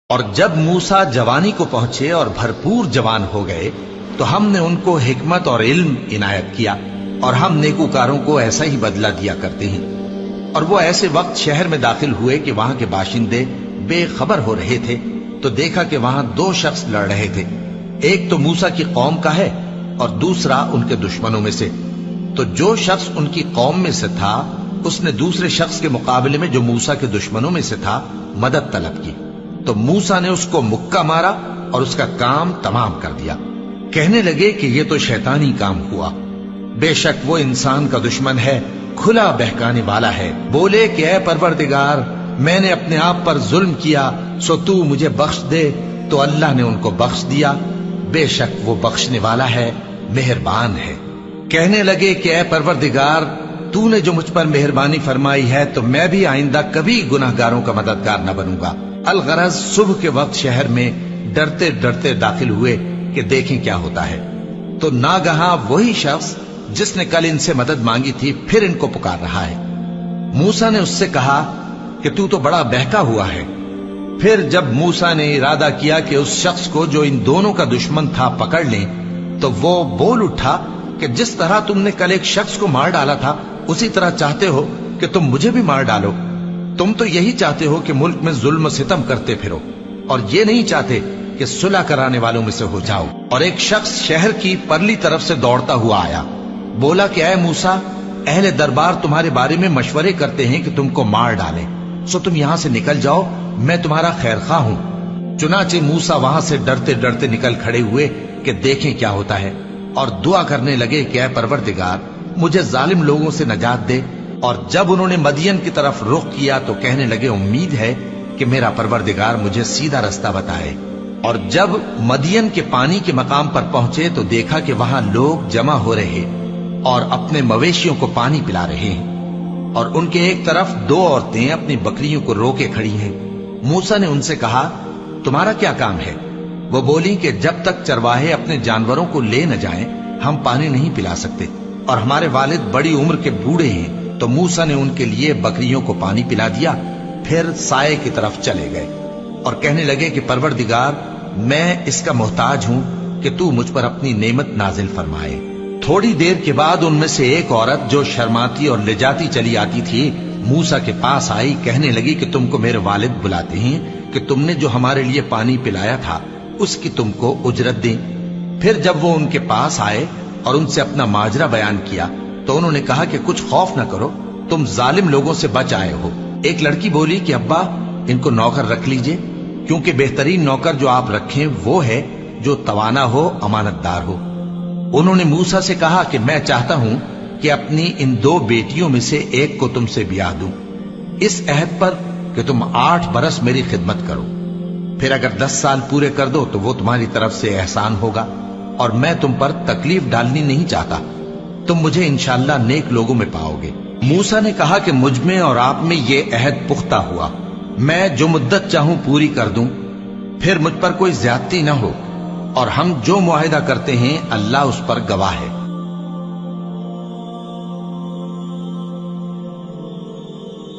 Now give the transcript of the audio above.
اور جب موسیٰ جوانی کو پہنچے اور بھرپور جوان ہو گئے تو ہم نے ان کو حکمت اور علم عنایت کیا، اور ہم نیکوکاروں کو ایسا ہی بدلہ دیا کرتے ہیں۔ اور وہ ایسے وقت شہر میں داخل ہوئے کہ وہاں کے باشندے بے خبر ہو رہے تھے، تو دیکھا کہ وہاں دو شخص لڑ رہے تھے، ایک تو موسیٰ کی قوم کا ہے اور دوسرا ان کے دشمنوں میں سے۔ تو جو شخص ان کی قوم میں سے تھا اس نے دوسرے شخص کے مقابلے میں جو موسیٰ کے دشمنوں میں سے تھا مدد طلب کی، تو موسیٰ نے اس کو مکہ مارا اور اس کا کام تمام کر دیا۔ کہنے لگے کہ یہ تو شیطانی کام ہوا، بے شک وہ انسان کا دشمن ہے، کھلا بہکانے والا ہے۔ بولے کہ اے پروردگار، میں نے اپنے آپ پر ظلم کیا، سو تو مجھے بخش دے، تو اللہ نے ان کو بخش دیا، بے شک وہ بخشنے والا ہے، مہربان ہے۔ کہنے لگے کہ اے پروردگار، تو نے جو مجھ پر مہربانی فرمائی ہے تو میں بھی آئندہ کبھی گناہگاروں کا مددگار نہ بنوں گا۔ الغرض صبح کے وقت شہر میں ڈرتے ڈرتے داخل ہوئے کہ دیکھیں کیا ہوتا ہے، تو ناگہاں وہی شخص جس نے کل ان سے مدد مانگی تھی پھر ان کو پکار رہا ہے۔ موسیٰ نے اس سے کہا کہ تو بڑا بہکا ہوا ہے۔ پھر جب موسیٰ نے ارادہ کیا کہ اس شخص کو جو ان دونوں کا دشمن تھا پکڑ لیں، تو وہ بول اٹھا کہ جس طرح تم نے کل ایک شخص کو مار ڈالا تھا اسی طرح چاہتے ہو کہ تم مجھے بھی مار ڈالو۔ تم تو یہی چاہتے ہو کہ ملک میں ظلم و ستم کرتے پھرو، اور یہ نہیں چاہتے کہ صلح کرانے والوں میں سے ہو جاؤ۔ اور ایک شخص شہر کی پرلی طرف سے دوڑتا ہوا آیا، بولا کہ اے موسیٰ، اہل دربار تمہارے بارے میں مشورے کرتے ہیں کہ تم کو مار ڈالیں، سو تم یہاں سے نکل جاؤ، میں تمہارا خیر خواہ ہوں۔ چنانچہ موسیٰ وہاں سے ڈرتے ڈرتے نکل کھڑے ہوئے کہ دیکھیں کیا ہوتا ہے، اور دعا کرنے لگے کہ اے پروردگار، مجھے ظالم لوگوں سے نجات دے۔ اور جب انہوں نے مدین کی طرف رخ کیا تو کہنے لگے امید ہے کہ میرا پروردگار مجھے سیدھا رستہ بتائے۔ اور جب مدین کے پانی کے مقام پر پہنچے تو دیکھا کہ وہاں لوگ جمع ہو رہے اور اپنے مویشیوں کو پانی پلا رہے ہیں، اور ان کے ایک طرف دو عورتیں اپنی بکریوں کو روکے کھڑی ہیں۔ موسیٰ نے ان سے کہا تمہارا کیا کام ہے؟ وہ بولی کہ جب تک چرواہے اپنے جانوروں کو لے نہ جائیں ہم پانی نہیں پلا سکتے، اور ہمارے والد بڑی عمر کے بوڑھے ہیں۔ تو موسیٰ نے ان کے لیے بکریوں کو پانی پلا دیا، پھر سائے کی طرف چلے گئے اور کہنے لگے کہ پروردگار، میں اس کا محتاج ہوں کہ تو مجھ پر اپنی نعمت نازل فرمائے۔ تھوڑی دیر کے بعد ان میں سے ایک عورت جو شرماتی اور لجاتی چلی آتی تھی موسیٰ کے پاس آئی، کہنے لگی کہ تم کو میرے والد بلاتے ہیں کہ تم نے جو ہمارے لیے پانی پلایا تھا اس کی تم کو اجرت دیں۔ پھر جب وہ ان کے پاس آئے اور ان سے اپنا ماجرا بیان کیا تو انہوں نے کہا کہ کچھ خوف نہ کرو، تم ظالم لوگوں سے بچ آئے ہو۔ ایک لڑکی بولی کہ ابا، ان کو نوکر رکھ لیجئے، کیونکہ بہترین نوکر جو آپ رکھیں وہ ہے جو توانا ہو، امانت دار ہو۔ انہوں نے موسیٰ سے کہا کہ میں چاہتا ہوں کہ اپنی ان دو بیٹیوں میں سے ایک کو تم سے بیاہ دوں، اس عہد پر کہ تم 8 برس میری خدمت کرو، پھر اگر 10 سال پورے کر دو تو وہ تمہاری طرف سے احسان ہوگا، اور میں تم پر تکلیف ڈالنی نہیں چاہتا، تم مجھے انشاءاللہ نیک لوگوں میں پاؤ گے۔ موسیٰ نے کہا کہ مجھ میں اور آپ میں یہ عہد پختہ ہوا، میں جو مدت چاہوں پوری کر دوں، پھر مجھ پر کوئی زیادتی نہ ہو، اور ہم جو معاہدہ کرتے ہیں اللہ اس پر گواہ ہے۔